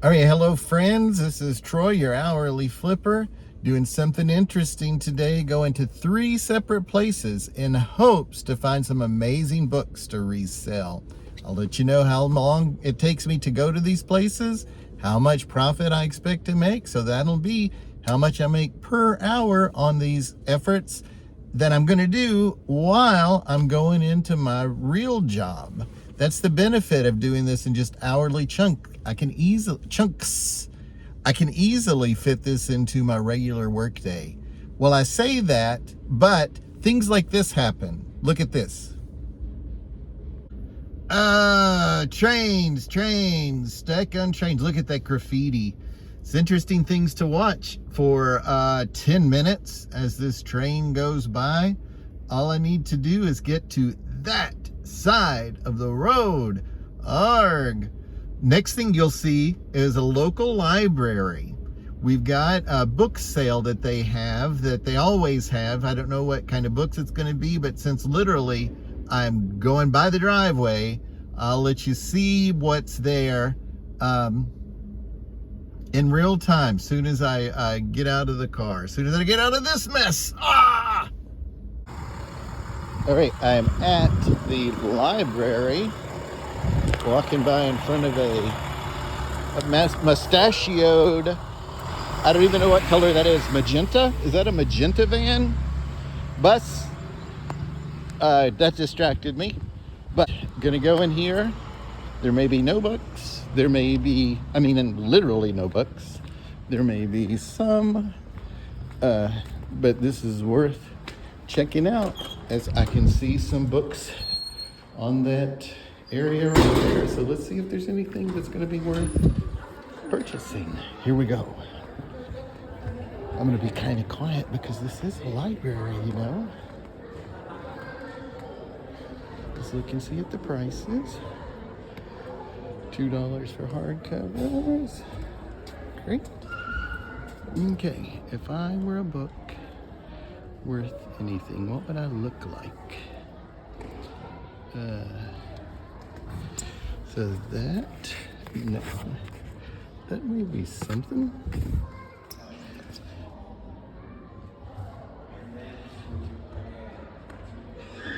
All right, hello friends. This is Troy, your hourly flipper, doing something interesting today. Going to 3 separate places in hopes to find some amazing books to resell. I'll let you know how long it takes me to go to these places, how much profit I expect to make. So that'll be how much I make per hour on these efforts that I'm going to do while I'm going into my real job. That's the benefit of doing this in just hourly chunks. I can easily fit this into my regular workday. Well, I say that, but things like this happen. Look at this. Trains, stuck on trains. Look at that graffiti. It's interesting things to watch for 10 minutes as this train goes by. All I need to do is get to that side of the road. Arg. Next thing you'll see is a local library. We've got a book sale that they have, that they always have. I don't know what kind of books it's going to be, but since literally I'm going by the driveway, I'll let you see what's there in real time, soon as I get out of the car, as soon as I get out of this mess. Ah! All right, I'm at the library, walking by in front of a mustachioed, I don't even know what color that is, magenta? Is that a magenta van? Bus? That distracted me. But gonna go in here. There may be no books. There may be, literally no books. There may be some, but this is worth checking out, as I can see some books on that area right there. So let's see if there's anything that's gonna be worth purchasing. Here we go. I'm gonna be kind of quiet because this is a library, you know. Let's look and see at the prices. $2 for hardcovers. Great. Okay, if I were a book worth anything, what would I look like? So that, no, that may be something.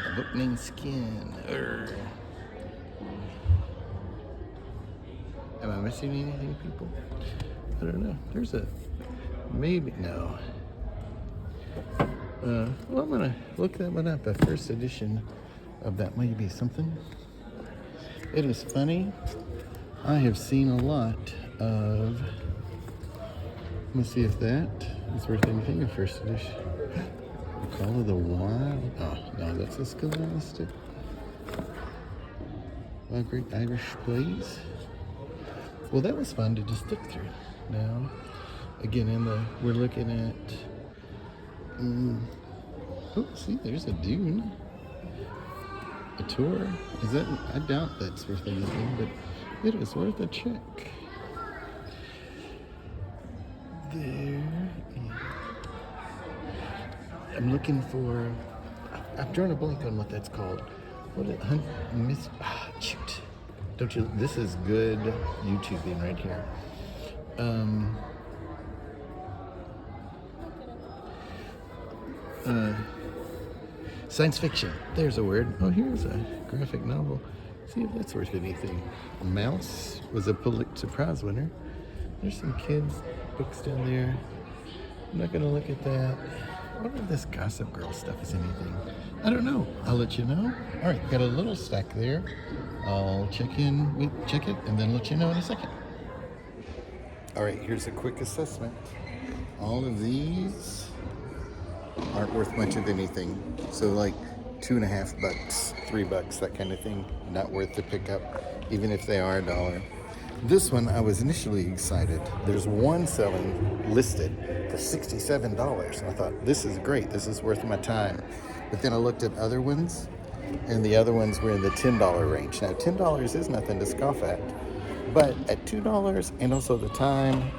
A book named Skin. Am I missing anything, people? I don't know. There's a, maybe, no. Well, I'm gonna look that one up. A first edition of that may be something. It is funny. I have seen a lot of, let's see if that is worth anything. A first edition. Call of the Wild. Oh, no, that's a scholastic. Great Irish Plays. Well, that was fun to just look through. Now, again, we're looking at, oh, see, there's a dune. A tour. Is that, I doubt that's worth anything, but it is worth a check. There. I'm looking for, I've drawn a blank on what that's called. What is it? Shoot. Don't you, this is good YouTubing right here. Science fiction. There's a word. Oh, here's a graphic novel. See if that's worth anything. Mouse was a Pulitzer Prize winner. There's some kids' books down there. I'm not gonna look at that. What if this Gossip Girl stuff is anything? I don't know. I'll let you know. All right, got a little stack there. I'll check it and then let you know in a second. All right, here's a quick assessment. All of these aren't worth much of anything. So like $2.50, $3, that kind of thing. Not worth the pickup, even if they are $1. This one, I was initially excited. There's one selling listed for $67. I thought, this is great. This is worth my time. But then I looked at other ones, and the other ones were in the $10 range. Now, $10 is nothing to scoff at. But at $2 and also the time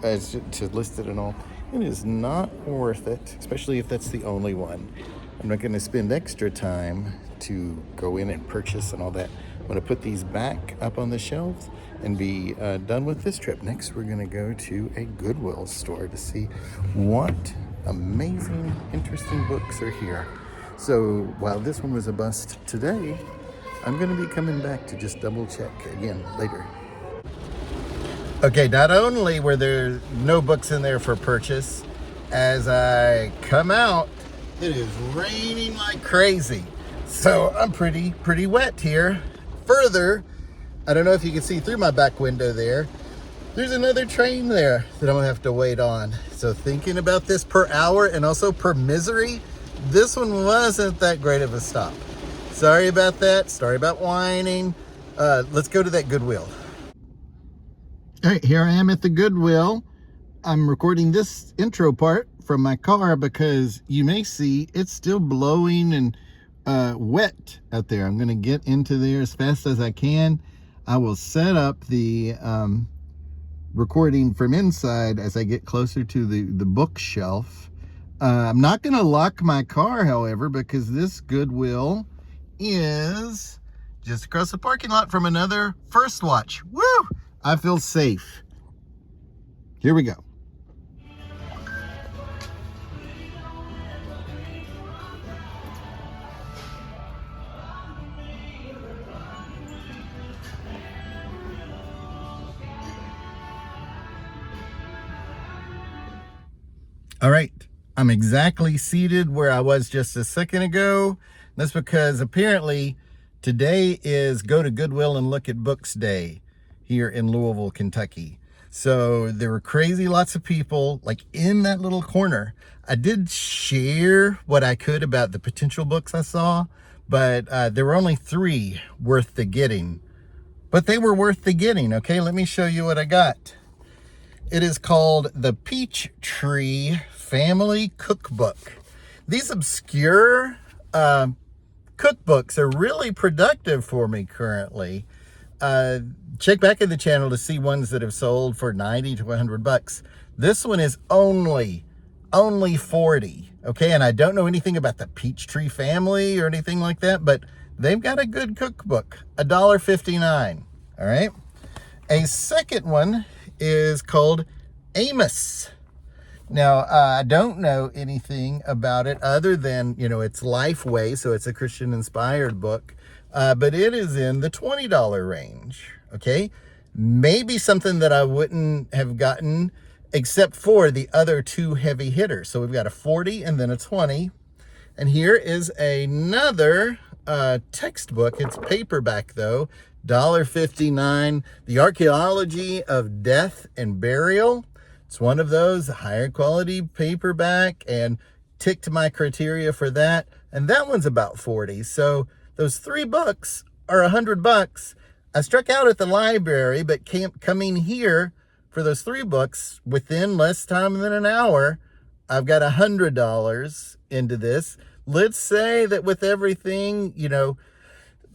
to list it and all, it is not worth it, especially if that's the only one. I'm not going to spend extra time to go in and purchase and all that. I'm going to put these back up on the shelves and be done with this trip. Next, we're going to go to a Goodwill store to see what amazing, interesting books are here. So while this one was a bust today, I'm going to be coming back to just double check again later. Okay, not only were there no books in there for purchase, as I come out, it is raining like crazy. So I'm pretty wet here. Further, I don't know if you can see through my back window there, there's another train there that I'm gonna have to wait on. So thinking about this per hour and also per misery, this one wasn't that great of a stop. Sorry about that, sorry about whining. Let's go to that Goodwill. All right, here I am at the Goodwill. I'm recording this intro part from my car because you may see it's still blowing and wet out there. I'm gonna get into there as fast as I can. I will set up the recording from inside as I get closer to the bookshelf. I'm not gonna lock my car, however, because this Goodwill is just across the parking lot from another First Watch. Woo! I feel safe. Here we go. All right, I'm exactly seated where I was just a second ago. That's because apparently today is Go to Goodwill and Look at Books Day here in Louisville, Kentucky. So there were crazy lots of people like in that little corner. I did share what I could about the potential books I saw, but there were only 3 worth the getting. But they were worth the getting, okay? Let me show you what I got. It is called the Peachtree Family Cookbook. These obscure cookbooks are really productive for me currently. Check back in the channel to see ones that have sold for 90 to 100 bucks. This one is only 40, okay? And I don't know anything about the Peachtree family or anything like that, but they've got a good cookbook, $1.59, all right? A second one is called Amos. Now, I don't know anything about it other than, you know, it's Lifeway, so it's a Christian-inspired book, but it is in the $20 range, okay? Maybe something that I wouldn't have gotten except for the other 2 heavy hitters. So we've got a 40 and then a 20. And here is another textbook. It's paperback, though, $1.59. The Archaeology of Death and Burial. It's one of those, higher quality paperback, and ticked my criteria for that. And that one's about 40. So those 3 books are 100 bucks. I struck out at the library, but coming here for those 3 books within less time than an hour, I've got $100 into this. Let's say that with everything, you know,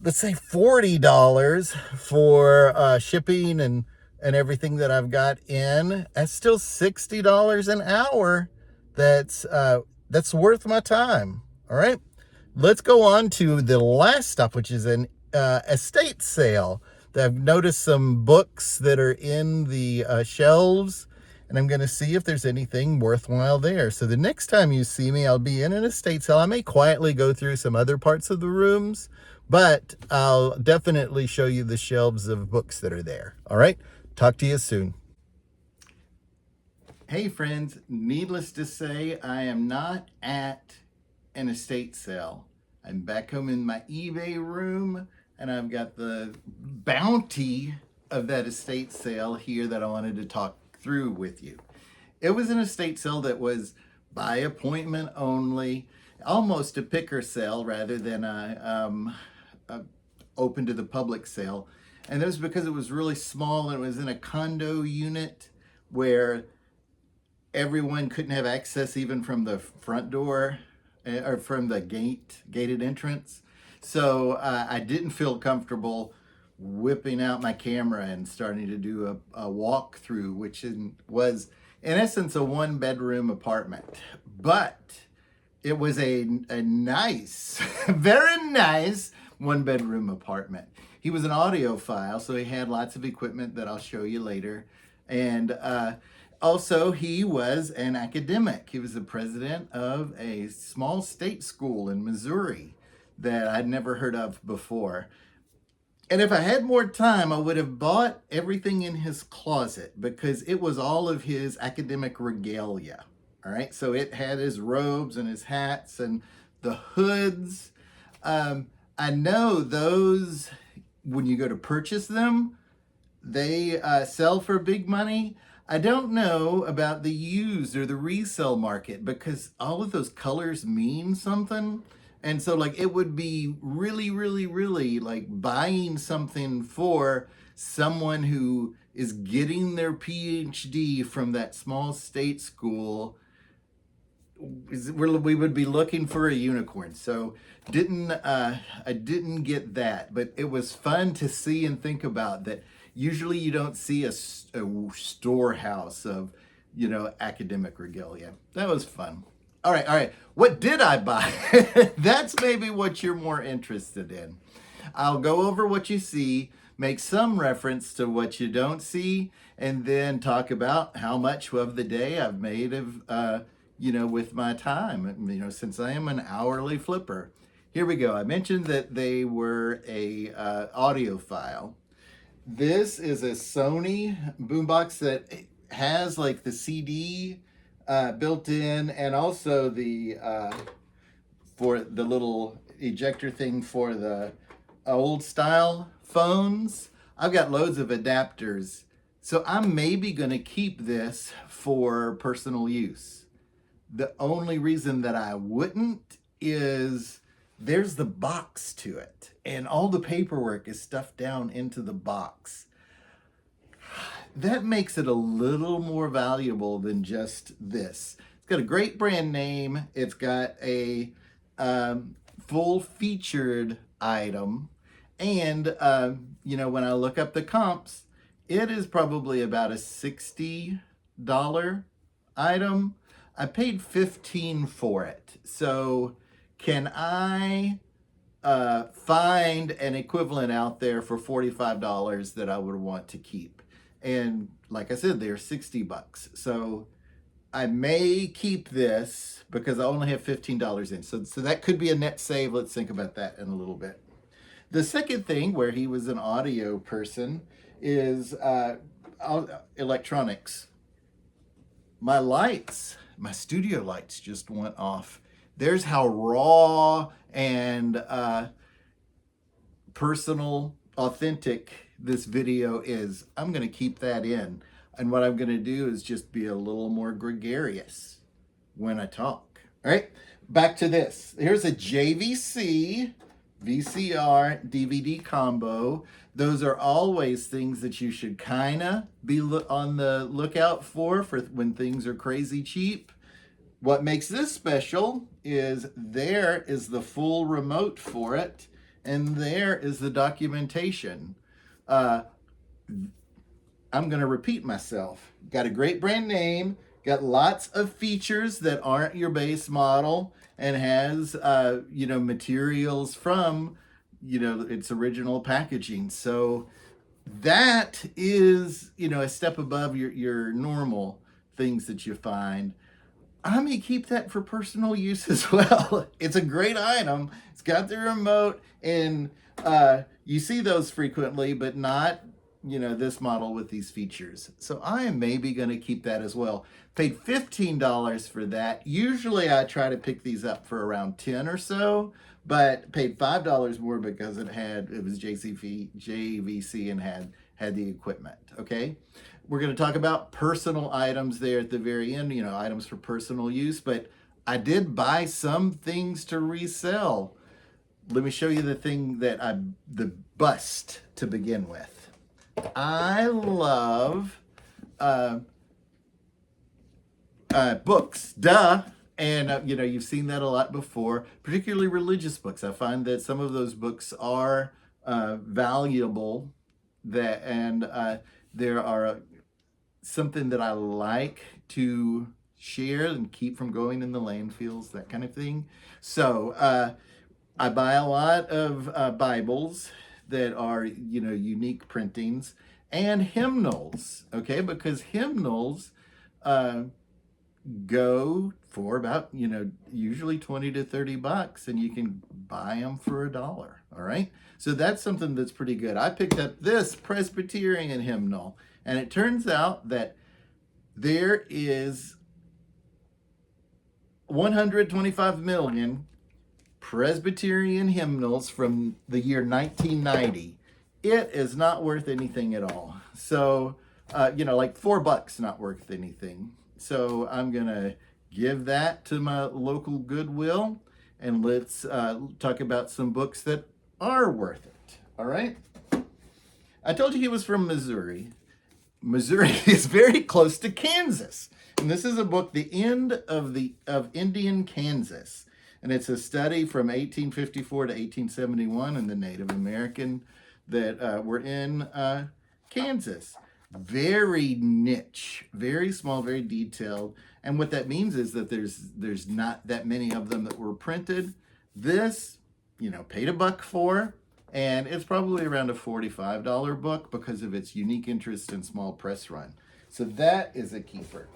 let's say $40 for shipping and everything that I've got in. That's still $60 an hour. That's worth my time. All right, let's go on to the last stop, which is an estate sale. I've noticed some books that are in the shelves, and I'm going to see if there's anything worthwhile there. So the next time you see me, I'll be in an estate sale. I may quietly go through some other parts of the rooms, but I'll definitely show you the shelves of books that are there. All right, talk to you soon. Hey friends, needless to say, I am not at an estate sale. I'm back home in my eBay room, and I've got the bounty of that estate sale here that I wanted to talk through with you. It was an estate sale that was by appointment only, almost a picker sale rather than a open to the public sale. And that was because it was really small and it was in a condo unit where everyone couldn't have access even from the front door or from the gated entrance. So I didn't feel comfortable whipping out my camera and starting to do a walkthrough, which was in essence a 1-bedroom apartment. But it was a nice, very nice 1-bedroom apartment. he was an audiophile, so he had lots of equipment that I'll show you later. And also, he was an academic. He was the president of a small state school in Missouri that I'd never heard of before. And if I had more time, I would have bought everything in his closet because it was all of his academic regalia. All right. So it had his robes and his hats and the hoods. I know those, when you go to purchase them, they sell for big money. I don't know about the used or the resale market because all of those colors mean something. And so, like, it would be really, really, really like buying something for someone who is getting their PhD from that small state school. We would be looking for a unicorn. So I didn't get that, but it was fun to see and think about that. Usually you don't see a storehouse of, academic regalia. That was fun. All right. What did I buy? That's maybe what you're more interested in. I'll go over what you see, make some reference to what you don't see, and then talk about how much of the day I've made of, with my time, since I am an hourly flipper. Here we go. I mentioned that they were a audiophile. This is a Sony boombox that has like the CD built in, and also the for the little ejector thing for the old style phones. I've got loads of adapters, so I'm maybe going to keep this for personal use. The only reason that I wouldn't is there's the box to it, and all the paperwork is stuffed down into the box. That makes it a little more valuable than just this. It's got a great brand name. It's got a full featured item. And, when I look up the comps, it is probably about a $60 item. I paid $15 for it. So can I find an equivalent out there for $45 that I would want to keep? And like I said, they're $60. So I may keep this because I only have $15 in. So that could be a net save. Let's think about that in a little bit. The second thing, where he was an audio person, is electronics. My studio lights just went off. There's how raw and personal, authentic this video is. I'm going to keep that in. And what I'm going to do is just be a little more gregarious when I talk. All right, back to this. Here's a JVC VCR DVD combo. Those are always things that you should kind of be on the lookout for when things are crazy cheap. What makes this special is there is the full remote for it, and there is the documentation. I'm going to repeat myself. Got a great brand name, got lots of features that aren't your base model, and has, materials from, its original packaging. So that is, a step above your normal things that you find. I may keep that for personal use as well. It's a great item. It's got the remote, and you see those frequently, but not, this model with these features. So I am maybe going to keep that as well. Paid $15 for that. Usually I try to pick these up for around 10 or so, but paid $5 more because it was JVC and had the equipment. Okay. We're going to talk about personal items there at the very end, items for personal use, but I did buy some things to resell. Let me show you the bust to begin with. I love books, duh. And, you've seen that a lot before, particularly religious books. I find that some of those books are valuable, and there are something that I like to share and keep from going in the landfills, that kind of thing. So I buy a lot of Bibles. that are, unique printings, and hymnals, okay? Because hymnals uh, go for about, usually 20 to 30 bucks, and you can buy them for $1, all right? So that's something that's pretty good. I picked up this Presbyterian hymnal, and it turns out that there is 125 million Presbyterian hymnals from the year 1990. It is not worth anything at all. So, like $4 not worth anything. So I'm going to give that to my local Goodwill, and let's talk about some books that are worth it. All right? I told you he was from Missouri. Missouri is very close to Kansas. And this is a book, The End of Indian Kansas. And it's a study from 1854 to 1871 and the Native American that were in Kansas. Very niche, very small, very detailed. And what that means is that there's not that many of them that were printed. This, paid $1 for, and it's probably around a $45 book because of its unique interest and small press run. So that is a keeper.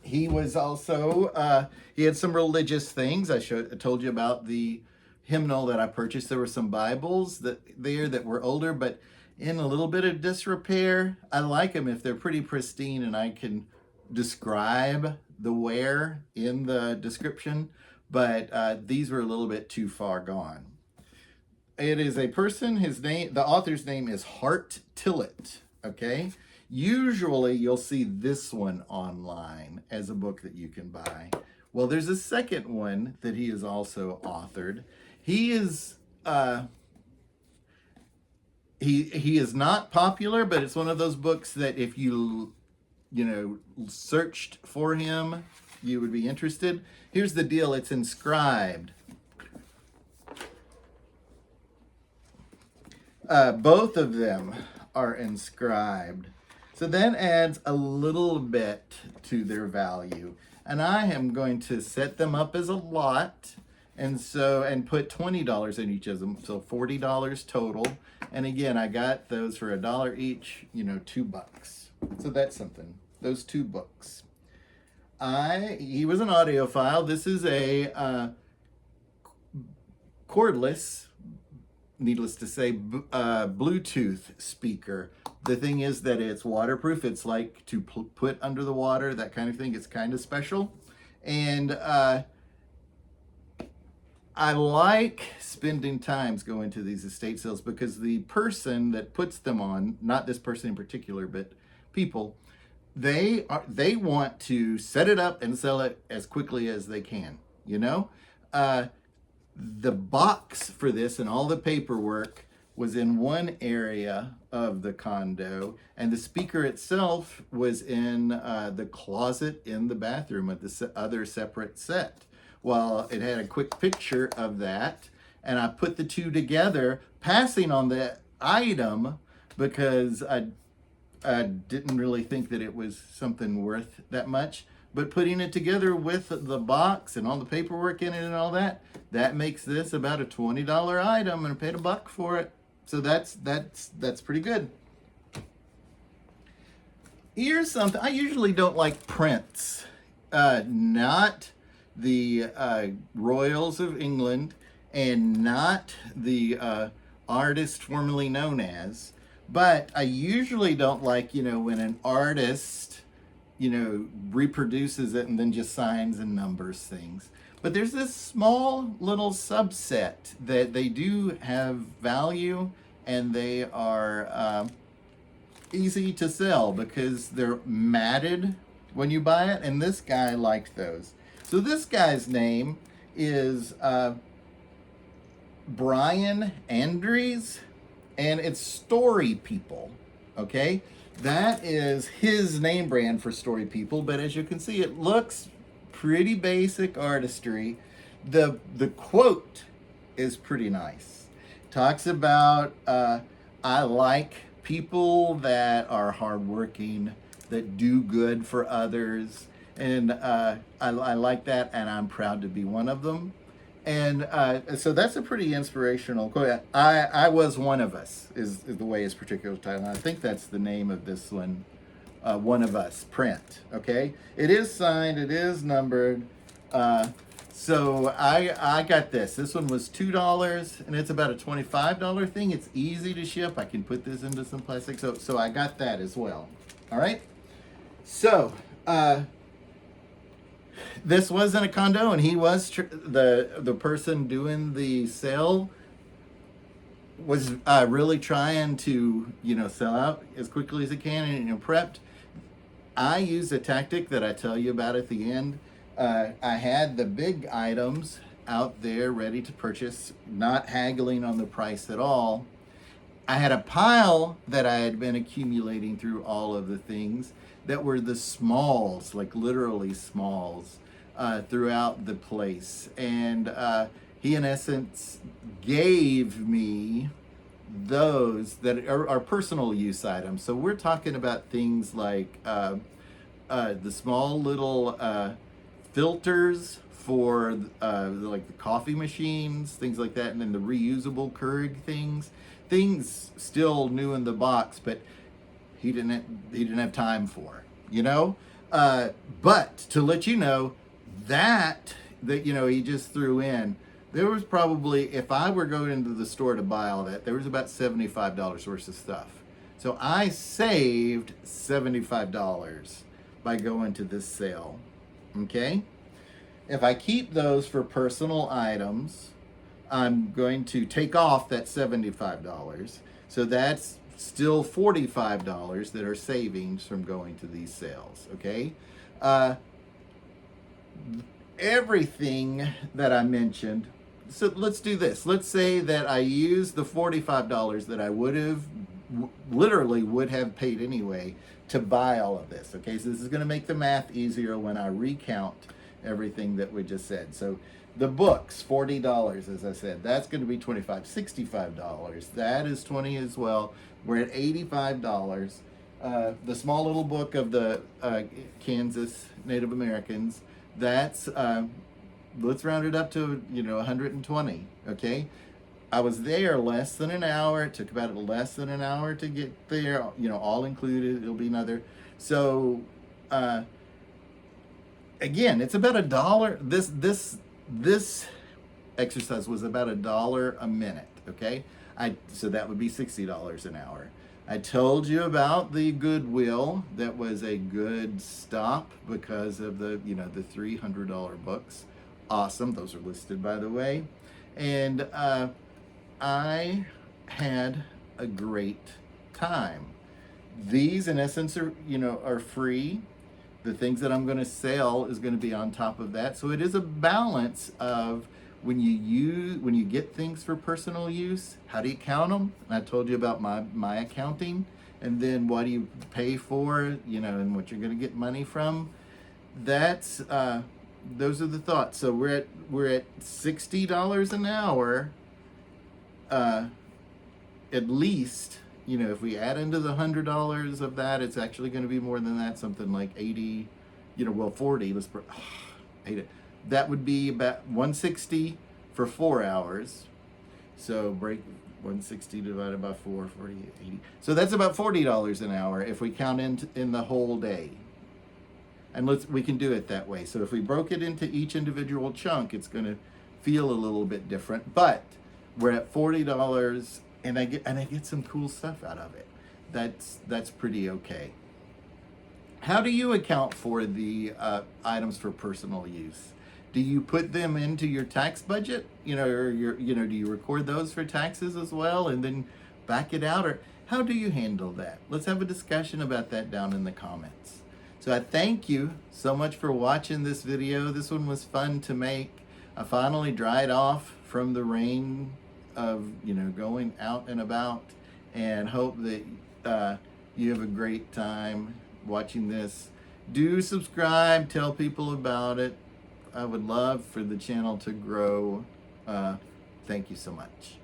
He was also, he had some religious things. I told you about the hymnal that I purchased. There were some Bibles that were older, but in a little bit of disrepair. I like them if they're pretty pristine and I can describe the wear in the description, but these were a little bit too far gone. It is a person, the author's name is Hart Tillett, okay? Usually you'll see this one online as a book that you can buy. Well, there's a second one that he has also authored. He is he is not popular, but it's one of those books that if you searched for him, you would be interested. Here's the deal, it's inscribed. Both of them are inscribed. So that adds a little bit to their value. And I am going to set them up as a lot and put $20 in each of them. So $40 total. And again, I got those for $1 each, $2. So that's something. Those 2 books. He was an audiophile. This is a cordless, needless to say, Bluetooth speaker. The thing is that it's waterproof. It's like to put under the water, that kind of thing. It's kind of special. And I like spending times going to these estate sales because the person that puts them on, not this person in particular, but people, they want to set it up and sell it as quickly as they can, The box for this and all the paperwork was in one area of the condo, and the speaker itself was in the closet in the bathroom at the other separate set. Well, it had a quick picture of that, and I put the two together, passing on the item because I didn't really think that it was something worth that much. But putting it together with the box and all the paperwork in it and all that, that makes this about a $20 item, and I paid $1 for it. So that's pretty good. Here's something. I usually don't like prints. Not the Royals of England and not the artist formerly known as. But I usually don't like, when an artist, reproduces it and then just signs and numbers things. But there's this small little subset that they do have value, and they are easy to sell because they're matted when you buy it. And this guy liked those. So this guy's name is Brian Andrews, and it's Story People, okay? That is his name brand for Story People, but as you can see, it looks pretty basic artistry. The quote is pretty nice. Talks about, I like people that are hardworking, that do good for others, and I like that, and I'm proud to be one of them. And so that's a pretty inspirational quote. I was one of us is the way his particular title. I think that's the name of this one, One of Us print. Okay, it is signed, it is numbered. So I got this. This one was $2, and it's about a $25 thing. It's easy to ship. I can put this into some plastic. So I got that as well. All right. So this wasn't a condo, and he was the person doing the sale was really trying to sell out as quickly as he can, and prepped. I used a tactic that I tell you about at the end. I had the big items out there ready to purchase, not haggling on the price at all. I had a pile that I had been accumulating through all of the things that were the smalls, like literally smalls, throughout the place. And he, in essence, gave me those that are personal use items. So we're talking about things like the small little filters for like the coffee machines, things like that, and then the reusable Keurig things still new in the box, but he didn't have time for, but to let you know that he just threw in, there was probably, if I were going into the store to buy all that, there was about $75 worth of stuff. So I saved $75 by going to this sale. Okay? If I keep those for personal items, I'm going to take off that $75. So that's still $45 that are savings from going to these sales. Okay? Everything that I mentioned. So let's do this. Let's say that I use the $45 that I literally would have paid anyway to buy all of this. Okay, so this is going to make the math easier when I recount everything that we just said. So the books, $40, as I said, that's going to be $25, $65. That is $20 as well. We're at $85. The small little book of the Kansas Native Americans, that's let's round it up to 120. Okay, I was there less than an hour. It took about less than an hour to get there. All included. It'll be another. So again, it's about $1. This exercise was about $1 a minute. Okay, so that would be $60 an hour. I told you about the Goodwill. That was a good stop because of the the $300 books. Awesome. Those are listed, by the way. And I had a great time. These, in essence, are free. The things that I'm going to sell is going to be on top of that. So it is a balance of when you get things for personal use, how do you count them? And I told you about my accounting, and then what do you pay for, and what you're going to get money from. That's those are the thoughts. So we're at $60 an hour, at least. If we add into the $100 of that, it's actually going to be more than that. Something like 80, 40. Hate it. That would be about 160 for 4 hours. So break 160 divided by 4, 40, 80. So that's about $40 an hour if we count in the whole day. And we can do it that way. So if we broke it into each individual chunk, it's going to feel a little bit different. But we're at $40, and I get some cool stuff out of it. That's pretty okay. How do you account for the items for personal use? Do you put them into your tax budget? Or do you record those for taxes as well and then back it out? Or how do you handle that? Let's have a discussion about that down in the comments. So I thank you so much for watching this video. This one was fun to make. I finally dried off from the rain of going out and about, and hope that you have a great time watching this. Do subscribe, tell people about it. I would love for the channel to grow. Thank you so much.